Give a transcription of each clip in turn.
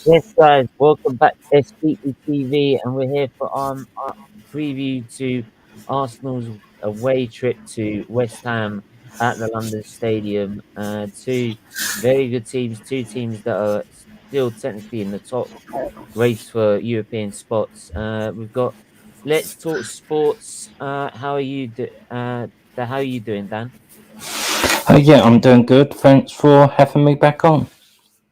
Yes, guys, welcome back to SFeatleyTV, and we're here for our preview to Arsenal's away trip to West Ham at the London Stadium. Two very good teams, two teams that are still technically in the top race for European spots. We've got Let's Talk Sports. How are you doing, Dan? Yeah, I'm doing good. Thanks for having me back on.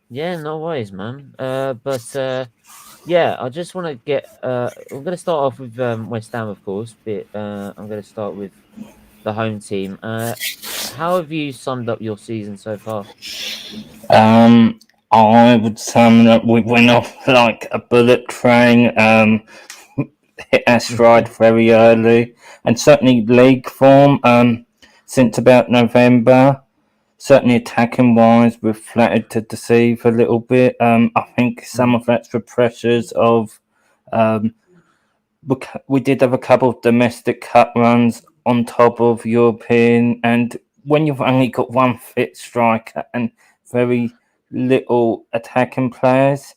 Yeah, no worries, man. Yeah, I just want to get. I'm going to start off with West Ham, of course, but I'm going to start with the home team. How have you summed up your season so far? Um, I would sum that we went off like a bullet train. Hit our stride very early, and certainly league form. Since about November, certainly attacking wise, we've flattered to deceive a little bit. I think some of that's the pressures of. Um, we did have a couple of domestic cut runs on top of European, and when you've only got one fit striker and very little attacking players,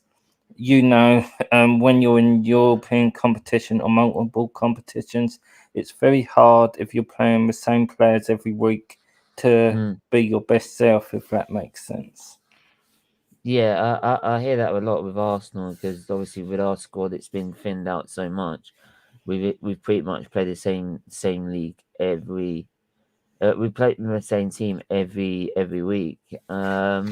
when you're in European competition or multiple competitions, it's very hard if you're playing the same players every week to Mm. be your best self, if that makes sense. Yeah, I hear that a lot with Arsenal because obviously with our squad it's been thinned out so much. We've pretty much played the same league every. We play the same team every week. I'll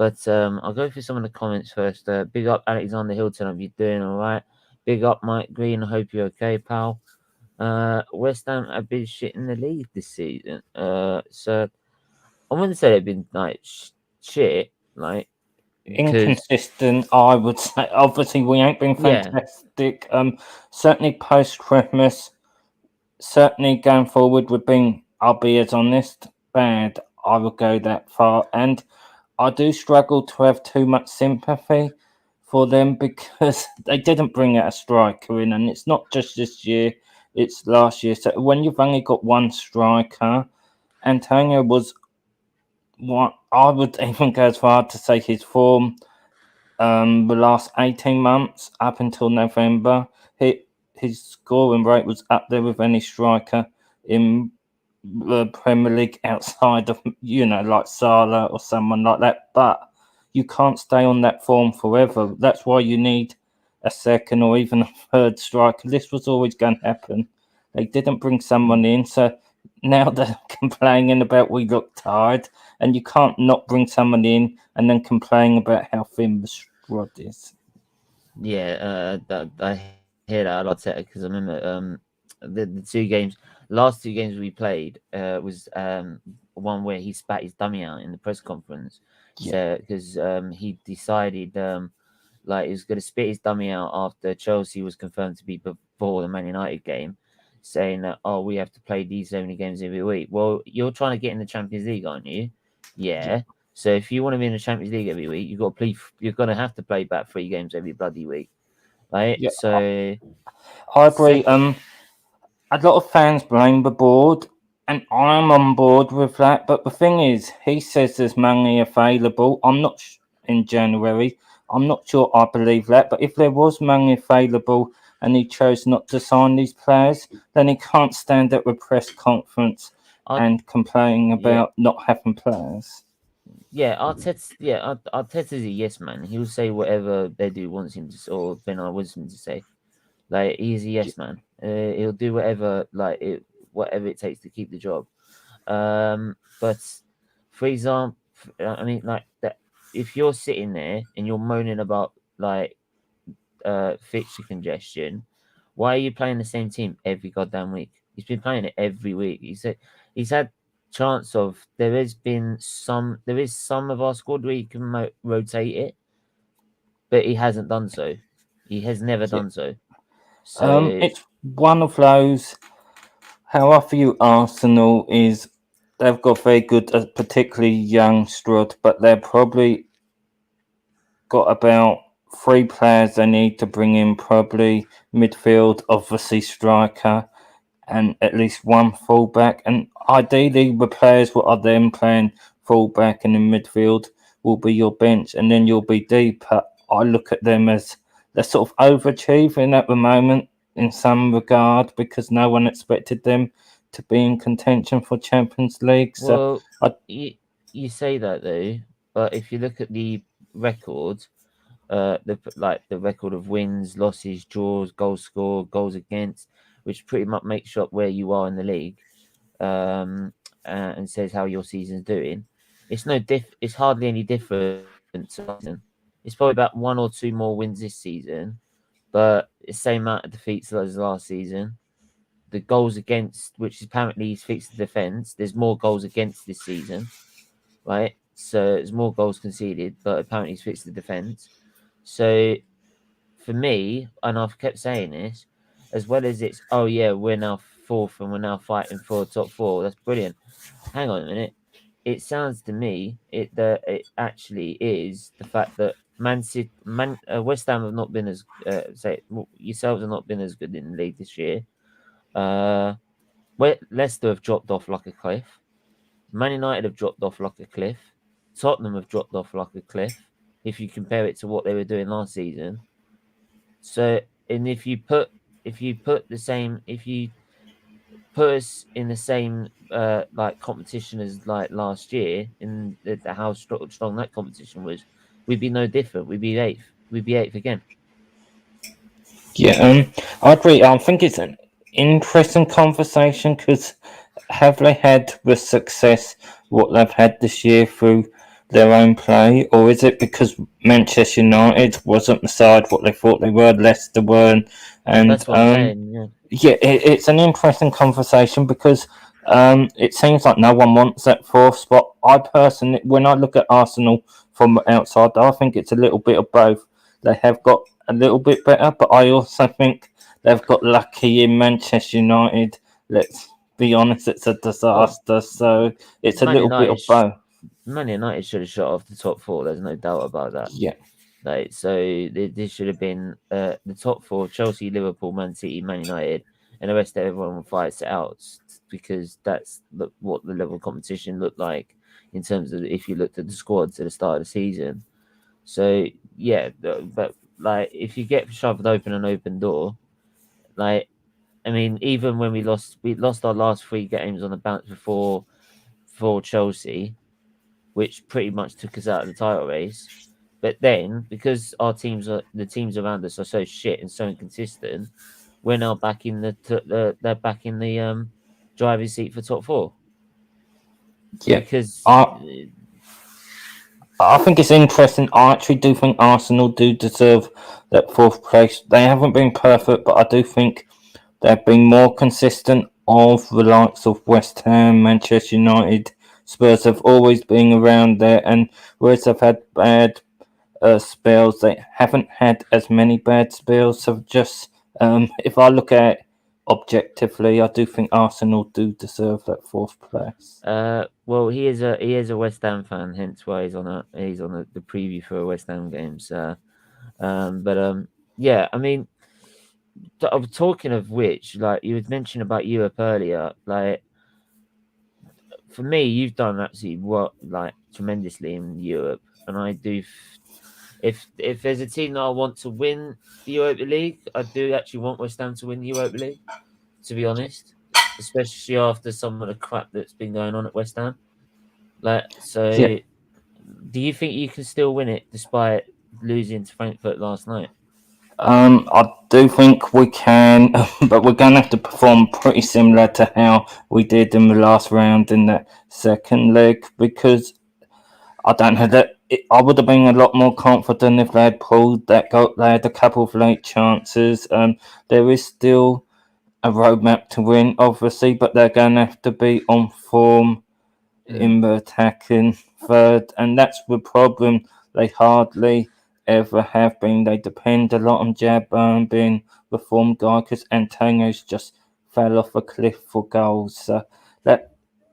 go through some of the comments first. Big up Alexander Hilton. Hope you're doing all right. Big up Mike Green. I hope you're okay, pal. West Ham have been shit in the league this season. So I wouldn't say they've been like shit, like because Inconsistent, I would say. Obviously, we ain't been yeah, fantastic. Certainly post Christmas, certainly going forward, we've been, I'll be as honest, bad. I would go that far. And I do struggle to have too much sympathy for them because they didn't bring out a striker in. And it's not just this year, it's last year. So when you've only got one striker, Antonio was what I would even go as far to say his form the last 18 months up until November, his scoring rate was up there with any striker in the Premier League outside of, like Salah or someone like that. But you can't stay on that form forever. That's why you need a second or even a third striker. This was always going to happen. They didn't bring someone in. So now they're complaining about we look tired, and you can't not bring someone in and then complain about how thin the squad is. I hear that a lot because I remember the last two games we played was one where he spat his dummy out in the press conference. Yeah. So because he decided like he was going to spit his dummy out after Chelsea was confirmed to be before the Man United game, saying that we have to play these so many games every week. Well, you're trying to get in the Champions League, aren't you? Yeah. So if you want to be in the Champions League every week, you've got to play. You're going to have to play back 3 games every bloody week, right? Yeah, So I agree. A lot of fans blame the board, and I'm on board with that. But the thing is, he says there's money available. I'm not in January. I'm not sure I believe that. But if there was money available and he chose not to sign these players, then he can't stand at the press conference I and complain yeah about not having players. Arteta's a yes man. He'll say whatever Bedu wants him to, or Ben I wants him to say. Like he's a yes man. He'll do whatever it takes to keep the job. But for example, I mean, like that. If you're sitting there and you're moaning about like fixture congestion, why are you playing the same team every goddamn week? He's been playing it every week. He's had chance of there is some of our squad where he can rotate it, but he hasn't done so. He has never Yeah. done so. So It's one of those. How I view Arsenal is they've got very good, particularly young Strud, but they're probably got about 3 players they need to bring in, probably midfield, obviously striker, and at least one fullback. And ideally, the players what are then playing fullback and in midfield will be your bench, and then you'll be deep. I look at them as they're sort of overachieving at the moment in some regard because no one expected them to be in contention for Champions League. So Well, I, you say that though, but if you look at the record, the record of wins, losses, draws, goals scored, goals against, which pretty much makes up where you are in the league, and says how your season's doing. It's no diff. It's hardly any different to last season. It's probably about one or two more wins this season, but it's the same amount of defeats as last season. The goals against, which apparently he's fixed the defense. There's more goals against this season, right? So there's more goals conceded, but apparently he's fixed the defense. So for me, and I've kept saying this, as well as it's, oh yeah, we're now fourth and we're now fighting for top four. That's brilliant. Hang on a minute. It sounds to me that it actually is the fact that West Ham have not been as yourselves have not been as good in the league this year. Leicester have dropped off like a cliff. Man United have dropped off like a cliff. Tottenham have dropped off like a cliff. If you compare it to what they were doing last season, so and if you put us in the same like competition as like last year, in how strong that competition was, we'd be no different. We'd be eighth. We'd be eighth again. yeah, I agree. I think it's an interesting conversation because have they had the success what they've had this year through their own play, or is it because Manchester United wasn't the side what they thought they were, Leicester were, and That's what I'm saying. Yeah. yeah, it's an interesting conversation because it seems like no one wants that fourth spot. I personally, when I look at Arsenal from outside, I think it's a little bit of both. They have got a little bit better, but I also think they've got lucky in Manchester United. Let's be honest, it's a disaster. So it's a Man little bit of United, both. Man United should have shot off the top four. There's no doubt about that. Yeah. Like, so this should have been the top four: Chelsea, Liverpool, Man City, Man United, and the rest of everyone will fight it out because that's what the level of competition looked like in terms of if you looked at the squads at the start of the season. So yeah, but like if you get shoved open an open door, like I mean, even when we lost our last three games on the bounce before for Chelsea, which pretty much took us out of the title race. But then, because the teams around us are so shit and so inconsistent, we're now back in they're back in the driving seat for top four. Yeah. Because I think it's interesting. I actually do think Arsenal do deserve that fourth place. They haven't been perfect, but I do think they've been more consistent of the likes of West Ham, Manchester United. Spurs have always been around there, and whereas they've had bad spells, they haven't had as many bad spells. So just if I look at it objectively, I do think Arsenal do deserve that fourth place. well, he is a West Ham fan, hence why he's on the preview for West Ham games. Yeah, I mean, talking of which, like you had mentioned about Europe earlier, like for me, you've done absolutely tremendously in Europe, and I do. If there's a team that I want to win the Europa League, I do actually want West Ham to win the Europa League. To be honest, especially after some of the crap that's been going on at West Ham. Yeah. Do you think you can still win it despite losing to Frankfurt last night? I do think we can, but we're going to have to perform pretty similar to how we did in the last round in that second leg because I don't know that I would have been a lot more confident if they had pulled that goal. They had a couple of late chances. There is still a roadmap to win, obviously, but they're going to have to be on form in the attacking third, and that's the problem. They hardly ever have been. They depend a lot on Jabba being the form guy because Antonio's just fell off a cliff for goals. So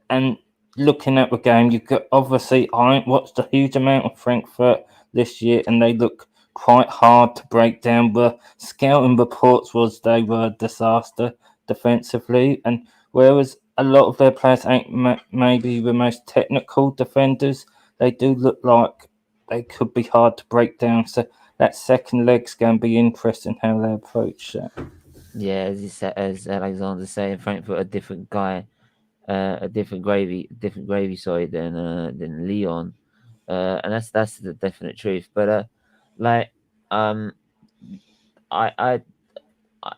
and looking at the game, you could obviously I ain't watched a huge amount of Frankfurt this year, and they look quite hard to break down. The scouting reports was they were a disaster defensively, and whereas a lot of their players ain't maybe the most technical defenders, they do look like they could be hard to break down. So that second leg's going to be interesting how they approach that. Yeah, as Alexander saying, Frankfurt a different guy, a different gravy, sorry, than Leon, and that's the definite truth. But like, um, I I I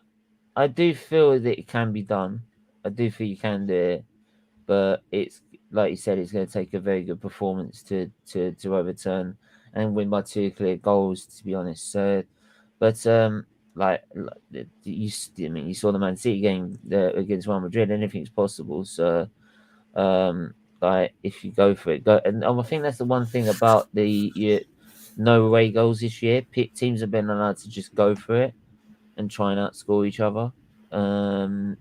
I do feel that it can be done. I do feel you can do it, but it's like you said, it's going to take a very good performance to overturn and win by 2 clear goals. To be honest, so but I mean, you saw the Man City game against Real Madrid. Anything's possible. So like if you go for it, go. And I think that's the one thing about no away goals this year. Teams have been allowed to just go for it and try and outscore each other.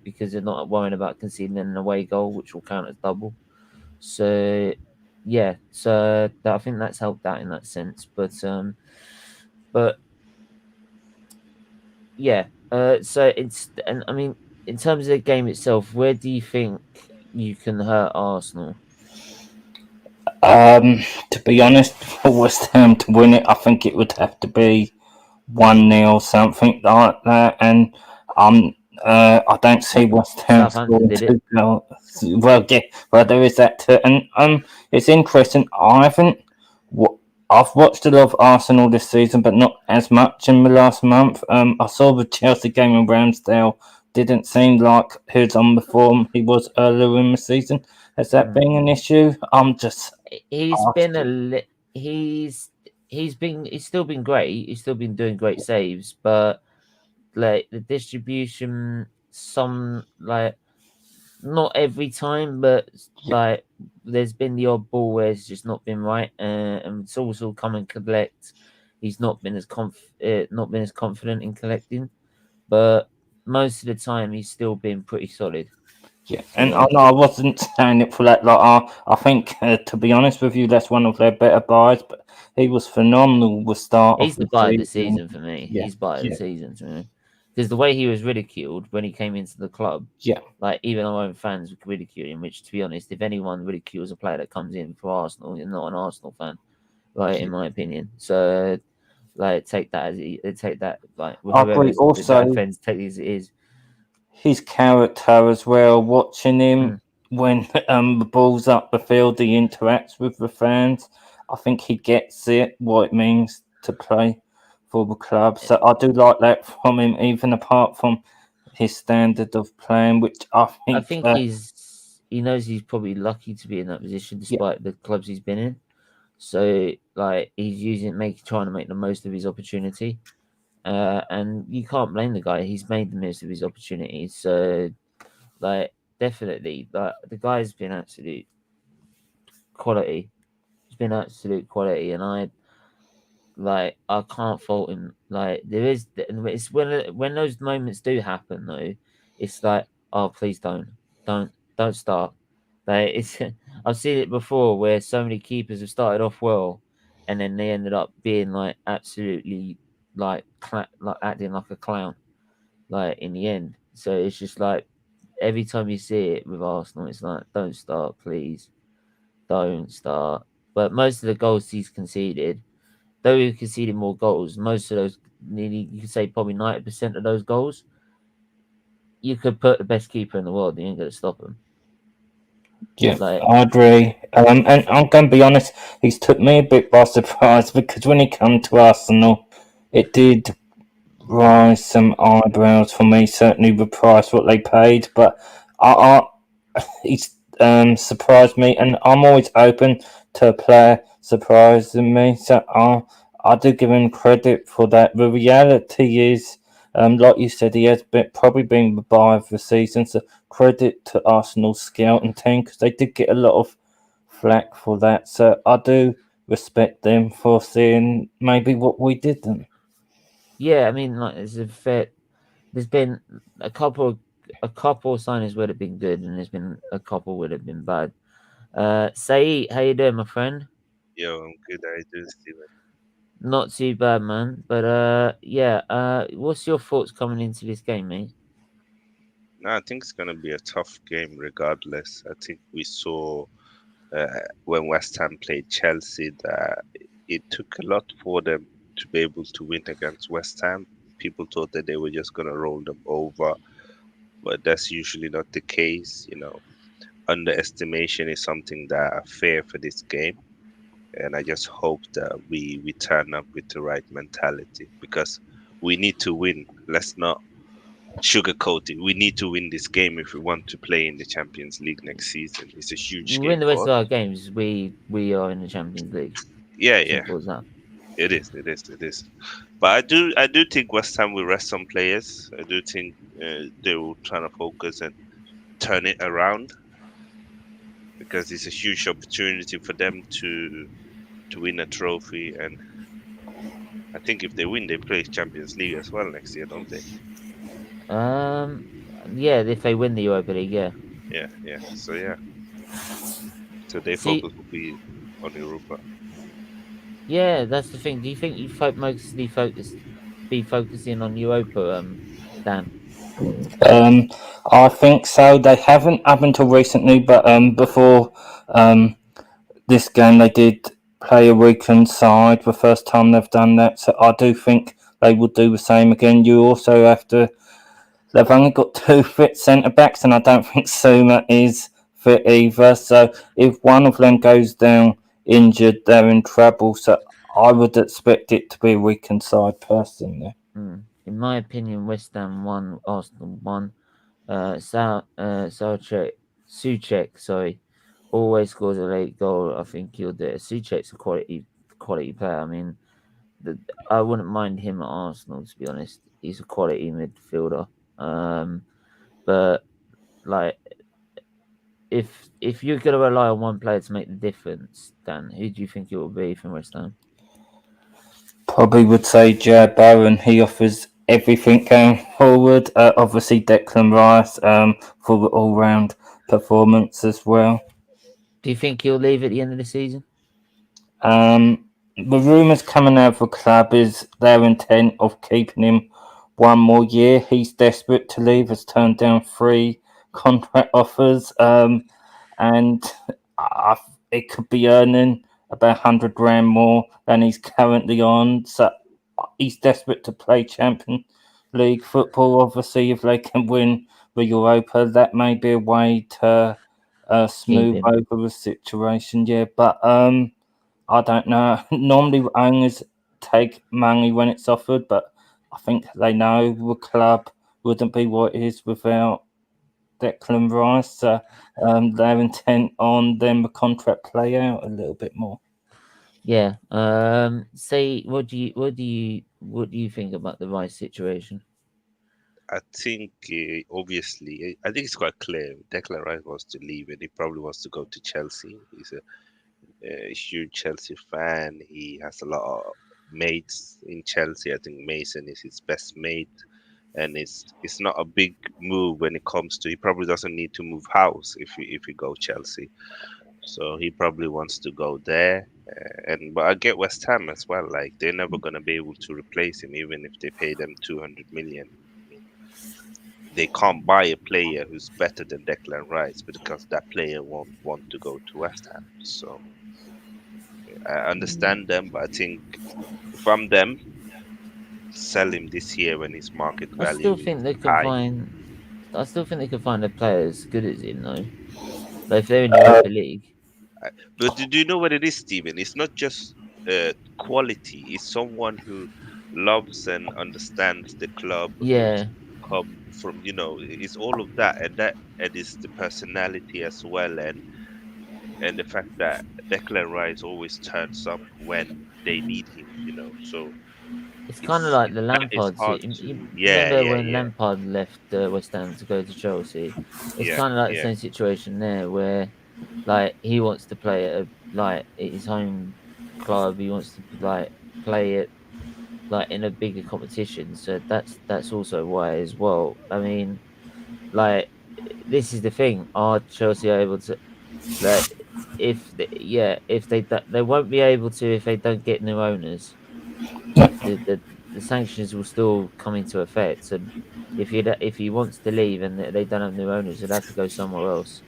Because they're not worrying about conceding an away goal, which will count as double. So yeah, so I think that's helped out in that sense. But yeah, so it's and I mean, in terms of the game itself, where do you think you can hurt Arsenal? To be honest, for West Ham to win it, I think it would have to be 1-0, something like that. And I don't see West Ham Southampton scoring did it. 2 goals. Well, yeah, well, there is that too. And it's interesting. I've watched a lot of Arsenal this season, but not as much in the last month. I saw the Chelsea game in Ramsdale. Didn't seem like he was on the form he was earlier in the season. Has that been an issue? I'm just He's been asking. he's still been great. He's still been doing great saves, but like the distribution, some like not every time, but like there's been the odd ball where it's just not been right, and it's also come and collect. He's not been as confident in collecting, but most of the time he's still been pretty solid. Yeah, To be and I know honest, I wasn't saying it for that. Like, I think, to be honest with you, that's one of their better buys. But he was phenomenal the start of he's the the buy of the season. season for me. Yeah, He's buy of the yeah, season to me because the way he was ridiculed when he came into the club, yeah, like even our own fans would ridicule him. Which, to be honest, if anyone ridicules a player that comes in for Arsenal, you're not an Arsenal fan, like in yeah. my opinion. So, like, take that like I agree. that Also, offends, take it as it is. his character as well. Watching him Mm. when the ball's up the field, he interacts with the fans. I think he gets it what it means to play for the club. Yeah. So I do like that from him, even apart from his standard of playing, which I I think. think he knows he's probably lucky to be in that position Yeah, despite the clubs he's been in. So like he's trying to make the most of his opportunity. And you can't blame the guy. He's made the most of his opportunities. So like definitely, like the guy's been absolute quality. He's been absolute quality, and I can't fault him. Like there is, it's when those moments do happen though, it's like, oh please don't start. Like it's I've seen it before where so many keepers have started off well, and then they ended up being like absolutely like acting like a clown, like in the end. So it's just like every time you see it with Arsenal, it's like don't start, please, don't start. But most of the goals he's conceded, though he conceded more goals, most of those, nearly you could say probably 90% of those goals, you could put the best keeper in the world, and you ain't gonna stop him. yeah, Like I agree. And I'm going to be honest, he's took me a bit by surprise because when he come to Arsenal, it did rise some eyebrows for me. Certainly the price what they paid, but he's surprised me, and I'm always open to a player surprising me. So I do give him credit for that. The reality is, like you said, he has probably been the buy of the season. So credit to Arsenal's scouting team because they did get a lot of flack for that. So I do respect them for seeing maybe what we didn't. yeah, I mean like it's a fair. There's been a couple a couple of signings would have been good, and there's been a couple would have been bad. Sait, how you doing, my friend? Yo, I'm good. How you doing, Steven? Not too bad, man. But yeah. What's your thoughts coming into this game, mate? No, I think it's gonna be a tough game regardless. I think we saw when West Ham played Chelsea that it took a lot for them to be able to win against West Ham. People thought that they were just going to roll them over, but that's usually not the case. Underestimation is something that I fear for this game, and I just hope that we turn up with the right mentality, because we need to win. Let's not sugarcoat it. We need to win this game if we want to play in the Champions League next season. It's a huge We win game the rest for of us. our games. We are in the Champions League. Yeah, yeah, Simple as that. it is, it is, it is. But I do think West Ham will rest some players. I do think they will try to focus and turn it around, because it's a huge opportunity for them to win a trophy. And I think if they win, they play Champions League as well next year, don't they? Yeah, if they win the Europa League, yeah. Yeah, yeah. So yeah, so their See, focus will be on Europa. yeah, that's the thing. Do you think you be focusing on Europa, Dan? I think so. They haven't up until recently, but before um, this game, they did play a weakened side the first time they've done that. So I do think they will do the same again. You also have to. They've only got 2 fit centre backs, and I don't think Suma is fit either. So if one of them goes down injured, they're in trouble. So I would expect it to be a weakened side personally. In my opinion, West Ham won, Arsenal won. Suchek, sorry, always scores a late goal. I think he'll do it. Suchek's a quality player. I mean, I wouldn't mind him at Arsenal, to be honest. He's a quality midfielder. But like, if you're gonna rely on one player to make the difference, Dan, who do you think it will be from West Ham? Probably would say Jared Bowen. He offers everything going forward. Obviously, Declan Rice for the all-round performance as well. Do you think he'll leave at the end of the season? The rumours coming out of the club is their intent of keeping him one more year. He's desperate to leave. Has turned down 3 contract offers, and it could be earning about 100 grand more than he's currently on. So he's desperate to play Champions League football. Obviously, if they can win the Europa, that may be a way to smooth him. over the situation. Yeah, but I don't know. Normally, owners take money when it's offered, but I think they know the club wouldn't be what it is without Declan Rice. So they're intent on them the contract play out a little bit more. Yeah. Say, what do you think about the Rice situation? I think obviously, I think it's quite clear. Declan Rice wants to leave, and he probably wants to go to Chelsea. He's a huge Chelsea fan. He has a lot of mates in Chelsea. I think Mason is his best mate, and it's not a big move when it comes to. He probably doesn't need to move house if he go Chelsea. So he probably wants to go there. But I get West Ham as well. Like, they're never gonna be able to replace him, even if they pay them 200 million. I mean, they can't buy a player who's better than Declan Rice, because that player won't want to go to West Ham. So I understand them, but I think if I'm them, sell him this year when his market I value still is think they could high. find. I still think they could find a player as good as him, though. Like if they're in the Europa League. But do you know what it is, Steven? It's not just quality. It's someone who loves and understands the club, who's Yeah, come from. It's all of that, and it's the personality as well, and the fact that Declan Rice always turns up when they need him. So it's kind of like the that is Lampard. hard You to. Yeah, remember yeah, when yeah, Lampard left West Ham to go to Chelsea? It's yeah, kind of like the yeah, same situation there, where like he wants to play at his home club. He wants to play it like in a bigger competition. So that's also why as well. I mean, like this is the thing: are Chelsea able to like if they won't be able to if they don't get new owners. The sanctions will still come into effect. And if he wants to leave and they don't have new owners, he'll have to go somewhere else.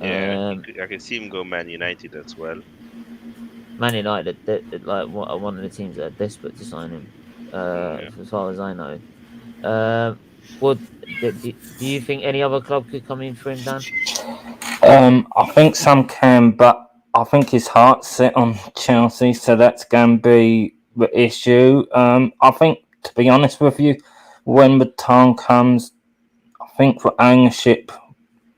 yeah. Um, I can see him go Man United as well. Man United, like one of the teams that are desperate to sign him. Yeah. As far as I know. What do you think any other club could come in for him, Dan? I think some can, but I think his heart's set on Chelsea, so that's going to be the issue. I think, to be honest with you, when the time comes, I think the ownership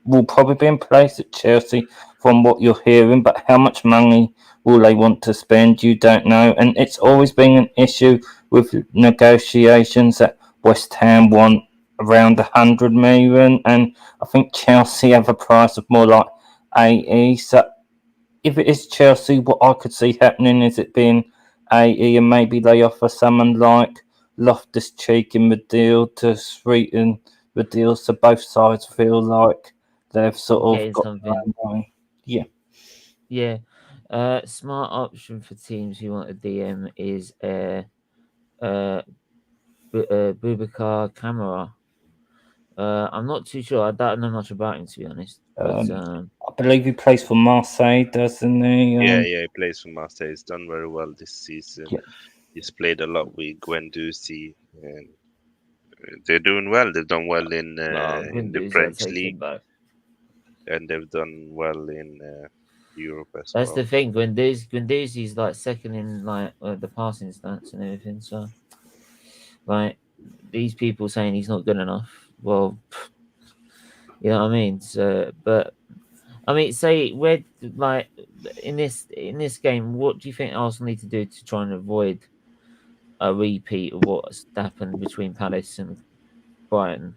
will probably be in place at Chelsea from what you're hearing, but how much money will they want to spend, you don't know. And it's always been an issue with negotiations that West Ham want around 100 million, and I think Chelsea have a price of more like 80. So if it is Chelsea, what I could see happening is it being 80, and maybe they offer someone like Loftus Cheek in the deal to sweeten the deal, so both sides feel like they've sort of Getting got something. their own way. Yeah. Yeah. Smart option for teams who want a DM is Boubacar Camara. I'm not too sure. I don't know much about him, to be honest. But I believe he plays for Marseille, doesn't he? Yeah, he plays for Matchday. He's done very well this season. Yeah. He's played a lot with Guendouzi, and they're doing well. They've done well in the Guendouzi, I'll French take him league, back. and they've done well in Europe as That's well. the thing. Guendouzi's like second in like the passing stats and everything. So, like these people saying he's not good enough. Well, you know what I mean. So, but I mean, say where like in this game, what do you think Arsenal need to do to try and avoid a repeat of what's happened between Palace and Brighton?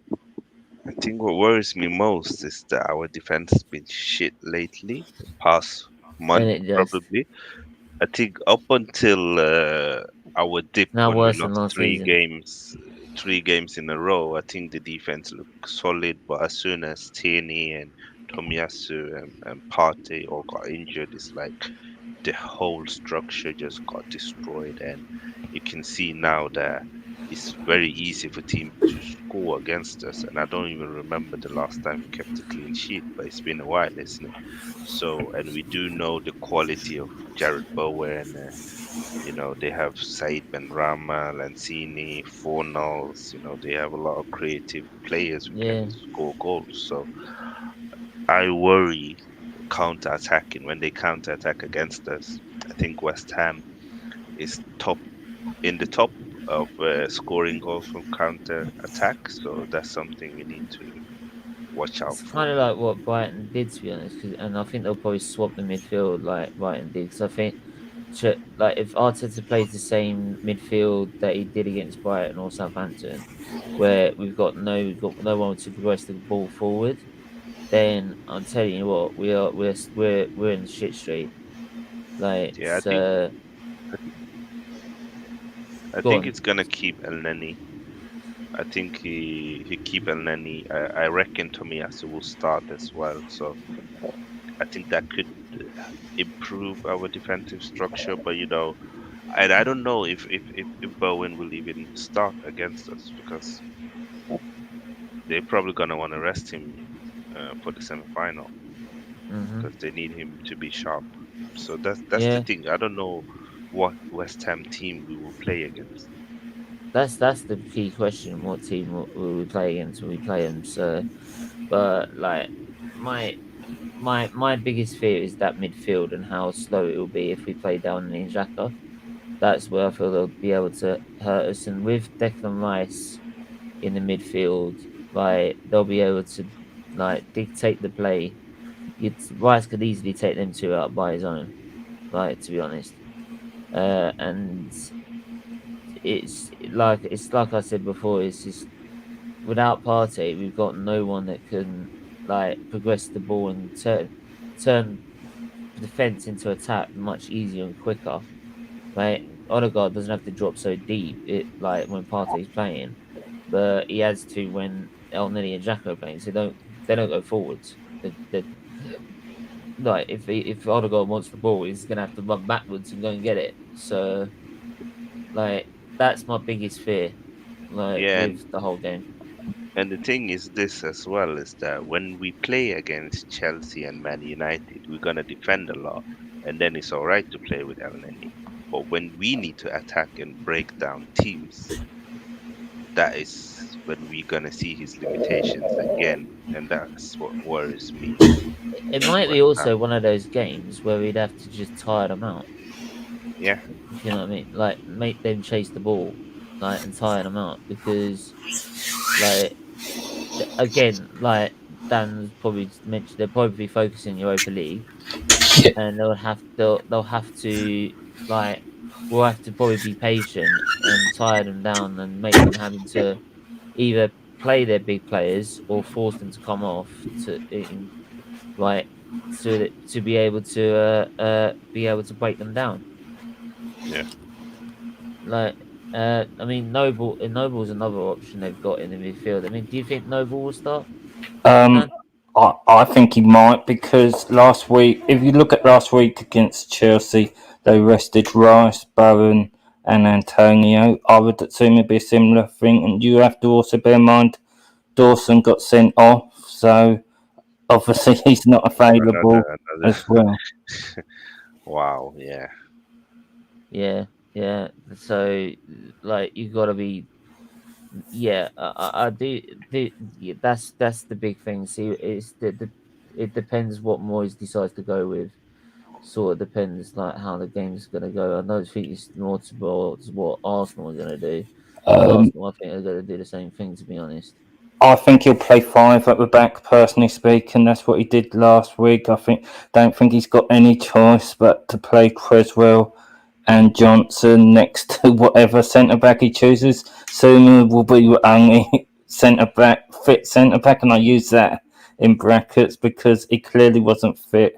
I think what worries me most is that our defense has been shit lately, past And month it just probably. I think up until our dip now when we worse than lost last season. 3 games in a row, I think the defense looked solid. But as soon as Tierney and Tomiyasu and Partey all got injured, it's like the whole structure just got destroyed. And you can see now that it's very easy for teams to score against us. And I don't even remember the last time we kept a clean sheet, but it's been a while, isn't it? So, and we do know the quality of Jared Bowen. They have Sait Ben Rama, Lanzini, Fornals. They have a lot of creative players who can Yeah, score goals. So I worry counter-attacking when they counter-attack against us. I think West Ham is in the top of scoring goals from counter-attack. So that's something we need to watch out it's for. kind of like what Brighton did, to be honest. And I think they'll probably swap the midfield like Brighton did. Because I think, like, if Arteta plays the same midfield that he did against Brighton or Southampton, where we've got no one to progress the ball forward, then I'm telling you what, we're in the shit street. Like, Yeah, I it's, think I go think on. it's gonna keep El Neni. I think he keep El Neni. I reckon Tomiyasu will start as well. So I think that could improve our defensive structure. But and I don't know if Bowen will even start against us because they're probably gonna want to rest him for the semi-final Hmm. because they need him to be sharp. So that's the Yeah, thing. I don't know what West Ham team we will play against. that's the key question. What team will we play against when we play them? So, but like my my biggest fear is that midfield and how slow it will be if we play down in Xhaka. That's where I feel they'll be able to hurt us. And with Declan Rice in the midfield, like they'll be able to like dictate the play. Rice could easily take them two out by his own. Like, to be honest, and it's like I said before. It's just without Partey, we've got no one that can like progress the ball and turn defense into attack much easier and quicker. Like Odegaard doesn't have to drop so deep. It like when Partey's playing, but he has to when El Nini and Jacko are playing. So they don't go forwards. They like if Odegaard wants the ball, he's gonna have to run backwards and go and get it. So like that's my biggest fear, like Yeah, with the whole game. and the thing is this as well is that when we play against Chelsea and Man United, we're gonna defend a lot. and then it's all right to play with Elneny. But when we need to attack and break down teams, that is when we're gonna see his limitations again, and that's what worries me It might be right also now. one of those games where we'd have to just tire them out. Yeah, If you know what I mean, like make them chase the ball, like and tire them out because, like, again, like Dan's probably mentioned, they'll probably be focusing Europa League, Yeah. and they'll have to like we'll have to probably be patient and tire them down and make them having to either play their big players or force them to come off like to be able to break them down. yeah. Like, I mean, Noble's another option they've got in the midfield. I mean, do you think Noble will start? Um, Dan? I think he might because last week, if you look at last week against Chelsea, they rested Rice, Bowen, and Antonio. I would assume it'd be a similar thing, and you have to also bear in mind Dawson got sent off, so obviously he's not available Another. as well. Wow. Yeah. Yeah, yeah. So, like, you gotta be. Yeah, I do. Yeah, that's the big thing. See, it's it depends what Moyes decides to go with. Sort of depends like how the game's gonna go. I don't think it's more towards what Arsenal are gonna do, because Um, Arsenal I think are gonna do the same thing. To be honest. I think he'll play five at the back, personally speaking. That's what he did last week. Don't think he's got any choice but to play Creswell and Johnson next to whatever centre back he chooses. Sooner will be your only fit centre back, and I use that in brackets because he clearly wasn't fit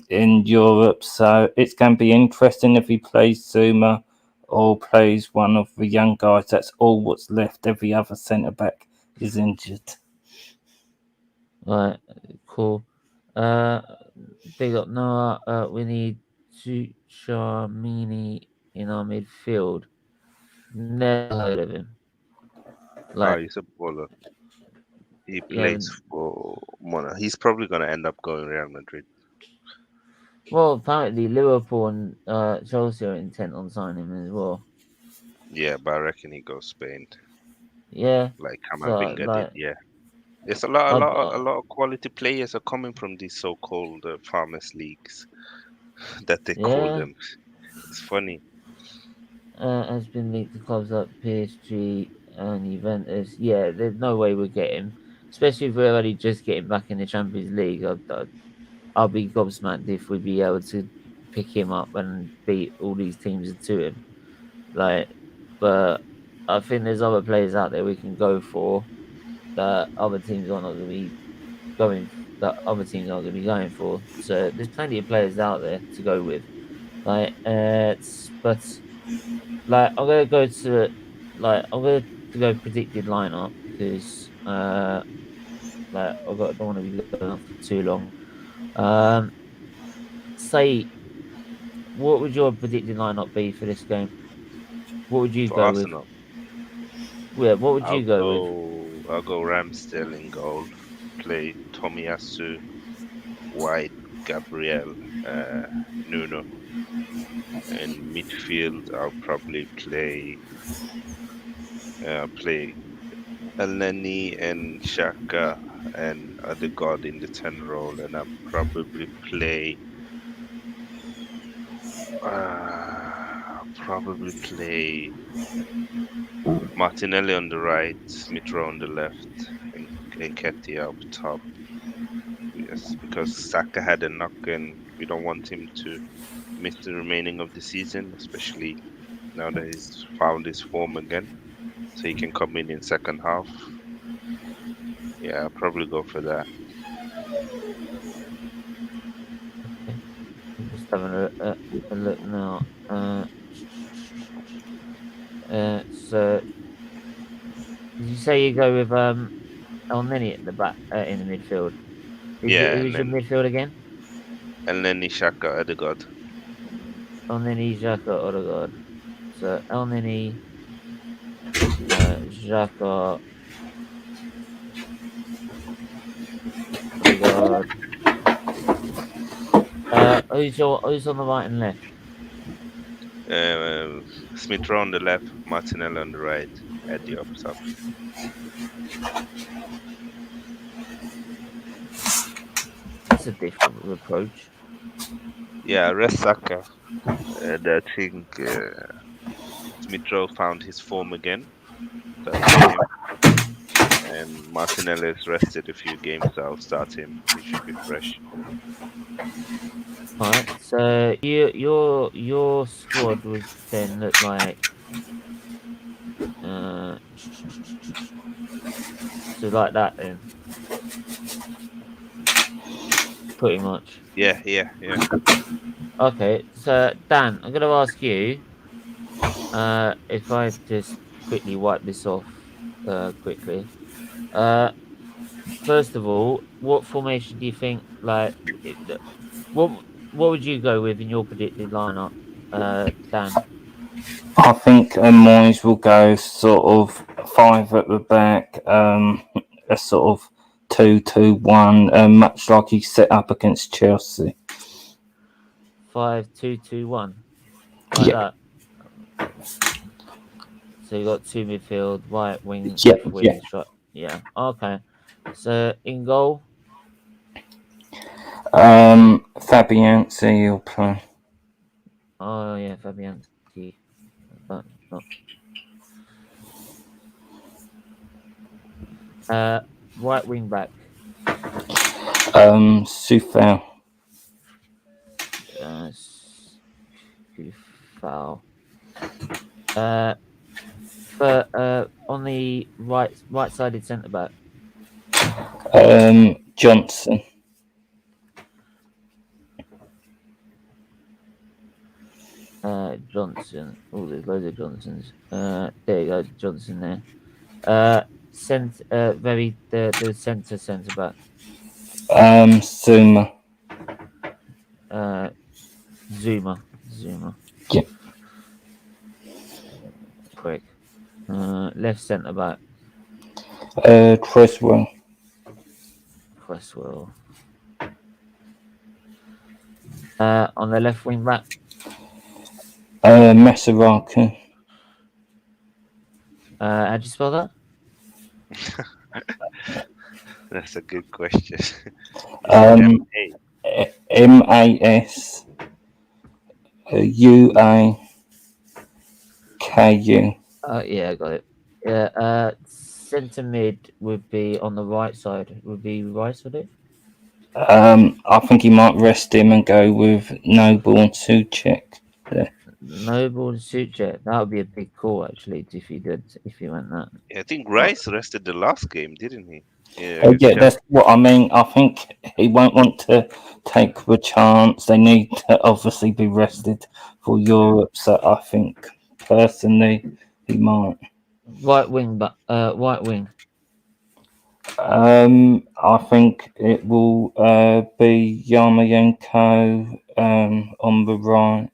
in Europe. So it's going to be interesting if he plays Zuma or plays one of the young guys. That's all what's left. Every other centre back is injured. Right, cool. Big up Noah. We need Charmini in our midfield. Never heard of him. Oh, Like, he's a baller. He yeah. plays for Mona. He's probably gonna end up going Real Madrid. Well, apparently Liverpool and Chelsea are intent on signing him as well. Yeah, but I reckon he goes Spain, Yeah. like So Kamavinga did. like, Yeah, there's a lot, a I, lot, a lot of quality players are coming from these so-called farmers leagues that they call yeah. them. It's funny. Has been linked to clubs like PSG and Juventus. Yeah, there's no way we'll get him, especially if we're only just getting back in the Champions League. I'll be gobsmacked if we'd be able to pick him up and beat all these teams to him. Like, but I think there's other players out there we can go for that other teams are not going to be that other teams aren't going to be going for. So there's plenty of players out there to go with. Like, but like I'm gonna go predicted lineup because like don't want to be going on for too long. Um, say what would your predicted lineup be for this game? What would you For go with? Arsenal, Yeah, what would you go with? I'll go Ramsdale in goal. Play Tomiyasu, White, Gabriel, Nuno. In midfield, I'll probably play Elneny and Shaka and Odegaard in the 10 role, and I'll probably play Martinelli on the right, Smith Rowe on the left, and Nketiah up top. Yes, because Saka had a knock, and we don't want him to miss the remaining of the season, especially now that he's found his form again, so he can come in second half. Yeah, I'll probably go for that. Okay, I'm just having a look now. So did you say you go with Elneny at the back in the midfield? Yeah, and Who's your then midfield again? Shaka, Odegaard. Elneny, Xhaka, Odegaard. So Elneny, Xhaka, Odegaard. Who's on the right and left? Smith Rowe on the left, Martinelli on the right, Eddie up top. That's a different approach. Yeah, rest Saka. And I think Smith Rowe found his form again. So I'll play him. And Martinelli's rested a few games, so I'll start him. He should be fresh. All right. So your squad would then look like so like that then. Pretty much. Yeah. Okay, so Dan, I'm gonna ask you, if I just quickly wipe this off, quickly. First of all, what formation do you think? Like, what would you go with in your predicted lineup, Dan? I think Moyes will go sort of 5 at the back, a sort of 2-2-1, much like he set up against Chelsea. 5-2-2-1. Like Yeah. that. So you got 2 midfield, right wing, Yeah, left wing, yeah. Okay. So in goal, Fabianski will play. oh yeah, Fabianski. But not. Right wing back. Sufal. Foul. For on the right-sided centre back. Johnson. Johnson. Oh, there's loads of Johnsons. There you go, Johnson there. The centre back. Zuma. Zuma. Yeah. Quick. Left centre back. Creswell. On the left wing back. Masaraka. How do you spell that? That's a good question. Masuaku. Yeah, I got it. Yeah. Centre mid would be on the right side. Would be Rice, would it? I think he might rest him and go with Noble and Suchek. Noble and Suchek. That would be a big call actually if he went that. I think Rice rested the last game, didn't he? Yeah, that's what I mean. I think he won't want to take the chance. They need to obviously be rested for Europe. So I think personally he might. Right wing, but right wing. I think it will be Yarmolenko on the right.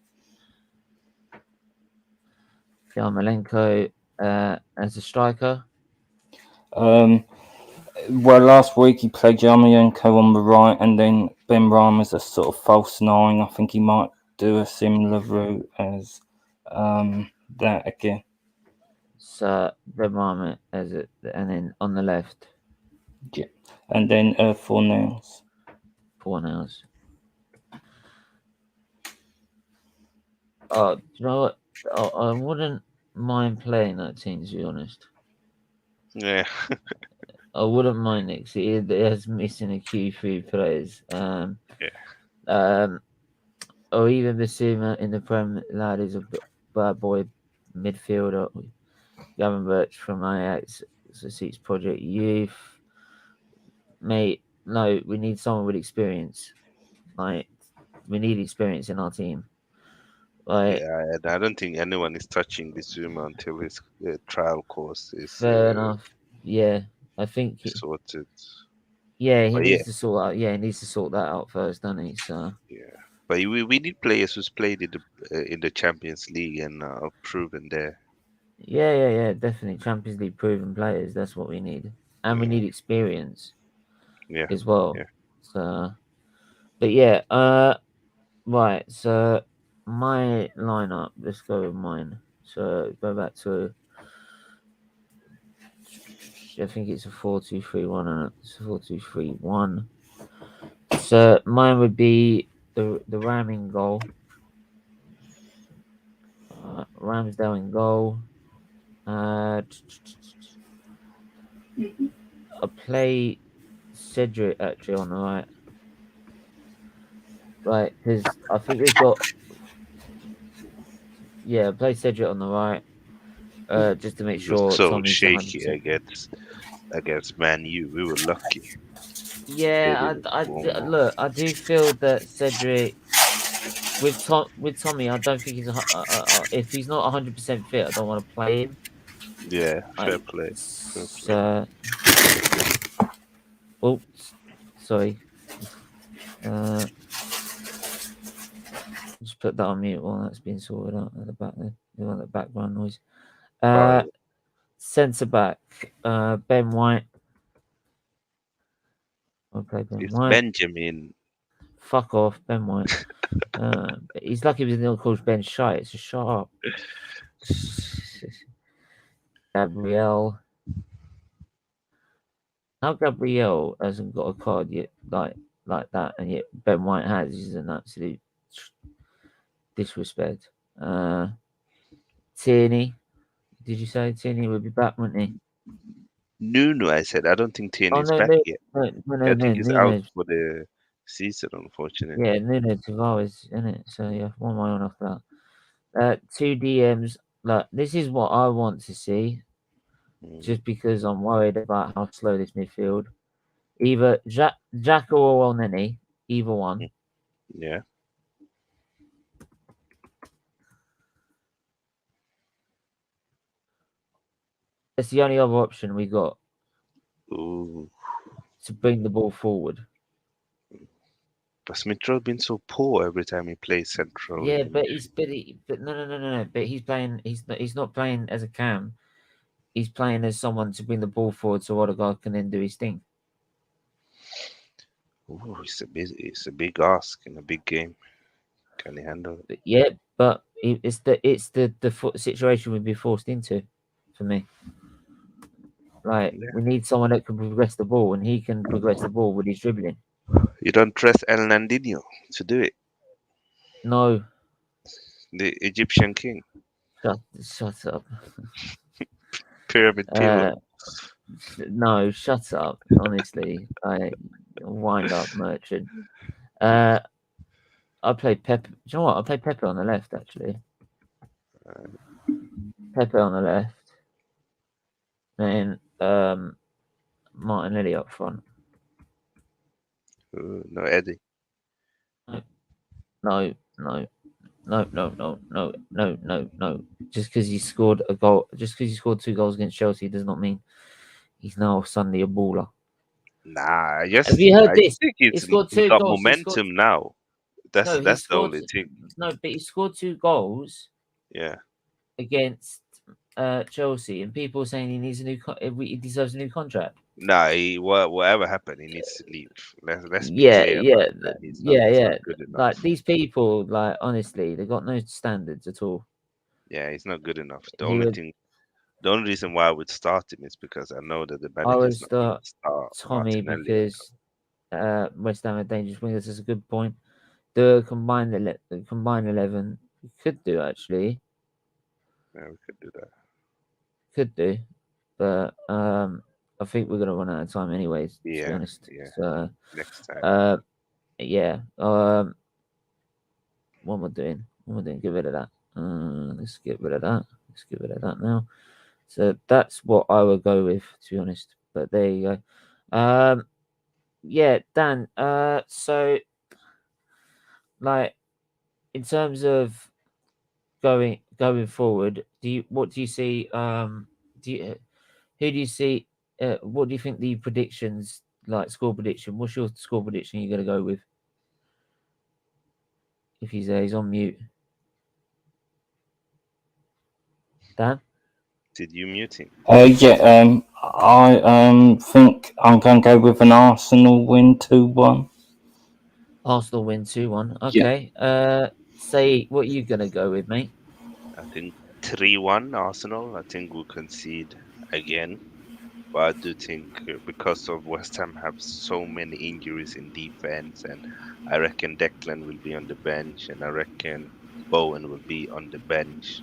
Yarmolenko as a striker. Well, last week he played Yarmolenko on the right, and then Ben Rama as a sort of false 9. I think he might do a similar route as that again. So Ben Rama as it, and then on the left. Yeah, and then 4 nails. 4 nails. Oh, do you know what? I wouldn't mind playing that team, to be honest. Yeah. I wouldn't mind it because it is missing a few players. Or even Basuma in the Prem. Lad is a bad boy midfielder. Gavin Birch from Ajax, Sait's Project Youth. Mate, no, we need someone with experience. Like, we need experience in our team. Like, Yeah, I don't think anyone is touching Bizuma until his trial course is fair enough. Yeah, I think sorted. Yeah, he needs to sort out. Yeah, he needs to sort that out first, doesn't he? So yeah, but we need players who's played in the Champions League and proven there. Yeah, definitely Champions League proven players. That's what we need, and we need experience. Yeah, as well. yeah. So, but yeah, Right, so my lineup. Let's go with mine. So go back to. I think it's a 4-2-3-1, and it's a 4-2-3-1. So mine would be the ramming goal. Ramsdale in goal. I play Cedric actually on the right. Right, because I think we've got. Yeah, play Cedric on the right. Just to make We were sure so Tommy's shaky 100%. against Man U. We were lucky. They Yeah, didn't score more. look. I do feel that Cedric with Tommy, I don't think if he's not 100% fit, I don't want to play him. Yeah, fair Like, play. Fair play. oops, sorry. Just put that on mute while that's being sorted out at the back there. You want the background noise. Oh, Centre back, Ben White. Okay, Ben it's White. Benjamin. Fuck off, Ben White. He's lucky he was not called Ben Shite. So shut up. Gabrielle. How Gabrielle hasn't got a card yet, like that, and yet Ben White has. Is an absolute disrespect. Tierney. Did you say Tierney would be back, wouldn't he? Nuno, I said. I don't think Tierney's no, back no, yet. no, I think he's out Nuno. for the season, unfortunately. Yeah, Nuno Tavares, isn't it? So yeah, what am I on after that? Two DMs. Like, this is what I want to see. Just because I'm worried about how slow this midfield. Either Jack or Elneny, either one. Yeah. That's the only other option we got. Ooh. To bring the ball forward. But Smith Rowe been so poor every time he plays central. Yeah, but no. But he's playing. He's not playing as a cam. He's playing as someone to bring the ball forward, so Odegaard can then do his thing. Ooh, it's a big ask in a big game. Can he handle it? Yeah, but it's the situation we'd be forced into, for me. Like, we need someone that can progress the ball, and he can progress the ball with his dribbling. You don't trust El Nandinho to do it. No. The Egyptian king. Shut up. Pyramid pillar. No, shut up. Honestly, wind up merchant. I played Pepe. Do you know what? I played Pepe on the left, actually. Pepe on the left. And Martinelli up front. No, Eddie. No. Just because he scored a goal, just because he scored 2 goals against Chelsea, does not mean he's now suddenly a baller. Nah, Have you heard this? Think He scored 2 got goals. momentum now. That's the only thing. No, but he scored 2 goals. Yeah. Against Chelsea, and people are saying he needs he deserves a new contract. Nah, whatever happened, he needs to leave. Let's be Yeah. clear. He's not good enough. Like, these people, like, honestly, they've got no standards at all. Yeah, he's not good enough. The only reason why I would start him is because I know that the I would manager's not going to start Tommy Martinelli. because West Ham are dangerous wingers. That's a good point. The combined 11 could do, actually. Yeah, we could do that. Could do, but I think we're gonna run out of time anyways. To be honest. Yeah. So, next time. Yeah. What am I doing? Get rid of that. Let's get rid of that now. So that's what I would go with, to be honest. But there you go. Yeah, Dan. So, like, in terms of going forward, what do you see? Who do you see? What do you think the predictions, like score prediction? What's your score prediction you're going to go with? If he's on mute. Dan? Did you mute him? Yeah. I think I'm going to go with an Arsenal win 2-1. Arsenal win 2-1. Okay. Say what you gonna go with, mate? I think 3-1 Arsenal. I think we'll concede again. But I do think because of West Ham have so many injuries in defense, and I reckon Declan will be on the bench, and I reckon Bowen will be on the bench.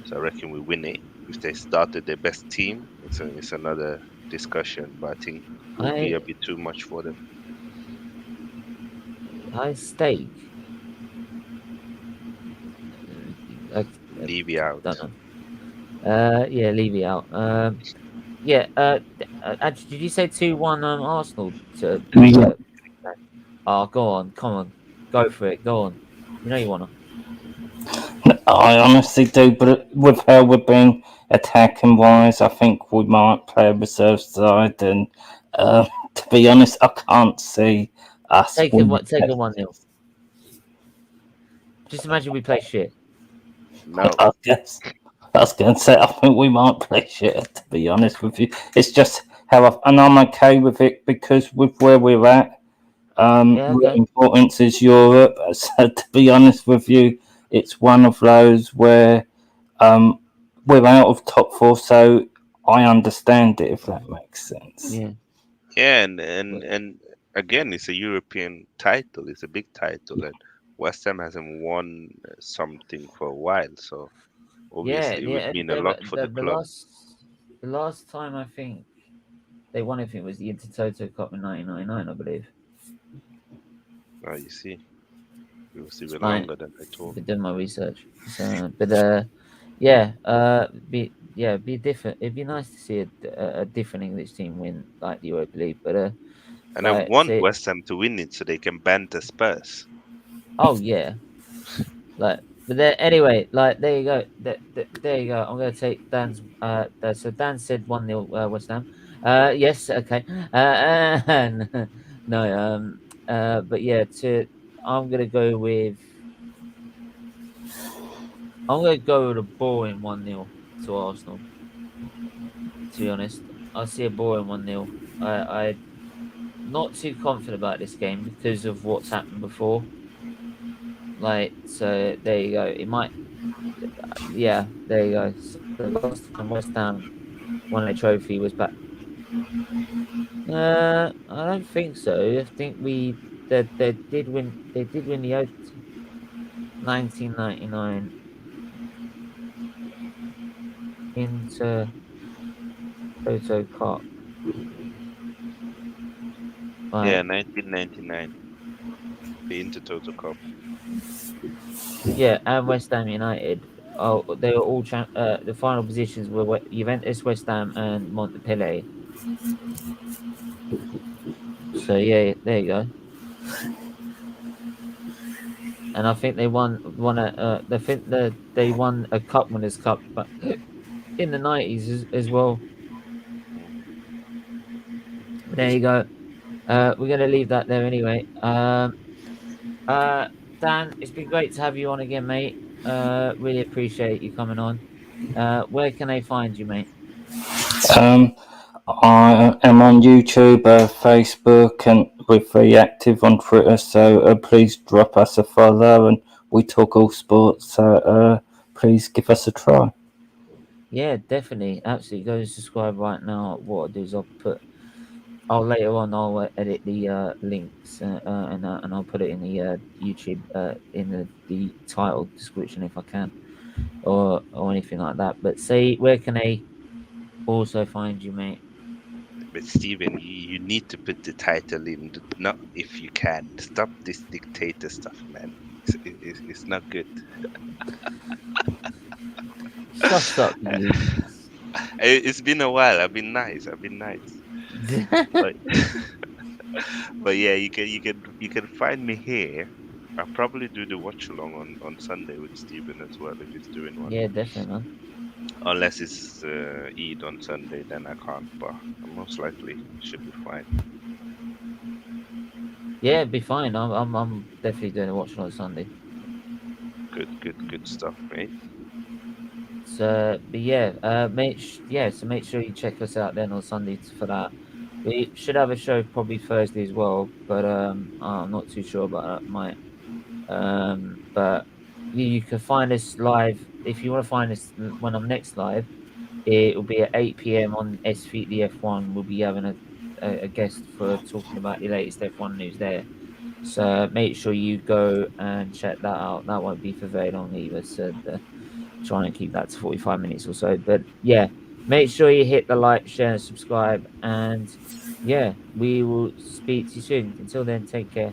So I reckon we win it. If they started their best team, it's another discussion. But I think it will be a bit too much for them. High stake. Levy out. Don't know. Yeah, Levy out. Yeah. Actually, did you say 2-1 Arsenal? Yeah. Oh, go on, come on, go for it, go on. You know you wanna. I honestly do, but with how we're being attacking wise, I think we might play a reserve side. And to be honest, I can't see us Take winning. a 1-0. Just imagine we play shit. No. I was going to say, I think we might play shit, to be honest with you. It's just and I'm okay with it because with where we're at, Yeah, okay. real importance is Europe. So to be honest with you, it's one of those where we're out of top four, so I understand it, if that makes sense. Yeah. Yeah, and again, it's a European title. It's a big title, and West Ham hasn't won something for a while. So obviously, it would mean a lot for the club. The last time I think they won anything was the Intertoto Cup in 1999, I believe. Oh, you see, it was even Fine. longer than I thought. Been doing my research. So, but yeah, be different. It'd be nice to see a different English team win like the Europa League. But And I want West Ham to win it so they can banter Spurs. Oh yeah, like, but there anyway. Like, there you go. There you go. I'm gonna take Dan's. So Dan said 1-0 West Ham. Yes. Okay. No. But yeah. I'm gonna go with. I'm gonna go with a boring 1-0 to Arsenal. To be honest, I see a boring 1-0. I not too confident about this game because of what's happened before. Like, so there you go. It might. Yeah, there you go. So the last time West Ham won a trophy was back. I don't think so. I think they did win. They did win the 1999 into Toto Cup. Yeah, 1999, the Intertoto Cup. Yeah, and West Ham United. Oh, they were all the final positions were Juventus, West Ham, and Montpellier. So yeah, there you go. And I think they won a. I think they won a Cup Winners' Cup, but in the 90s as well. There you go. We're gonna leave that there anyway. Dan, it's been great to have you on again, mate. Really appreciate you coming on. Where can they find you, mate? I am on YouTube, Facebook, and we're very active on Twitter. So please drop us a follow, and we talk all sports. So please give us a try. Yeah, definitely, absolutely. Go and subscribe right now. What I'll do is later on I'll edit the links and I'll put it in the YouTube in the title description if I can, or anything like that. But say, where can they also find you, mate? But Steven, you need to put the title in. Not if you can. Stop this dictator stuff, man. It's not good. Shut up, you. It's been a while. I've been nice. But, but yeah, you can find me here. I'll probably do the watch along on Sunday with Steven as well if he's doing one. Yeah, definitely, man. Unless it's Eid on Sunday, then I can't. But most likely should be fine. Yeah, it'd be fine. I'm definitely doing a watch on Sunday. Good stuff, mate. So, but yeah, so make sure you check us out then on Sunday for that. We should have a show probably Thursday as well, but I'm not too sure about that. Might but you can find us live if you want to find us when I'm next live. It will be at 8 p.m. on SFeatleyTV. We'll be having a guest for talking about the latest F1 news there. So make sure you go and check that out. That won't be for very long either. So try and keep that to 45 minutes or so. But yeah, make sure you hit the like, share, and subscribe. And yeah, we will speak to you soon. Until then, take care.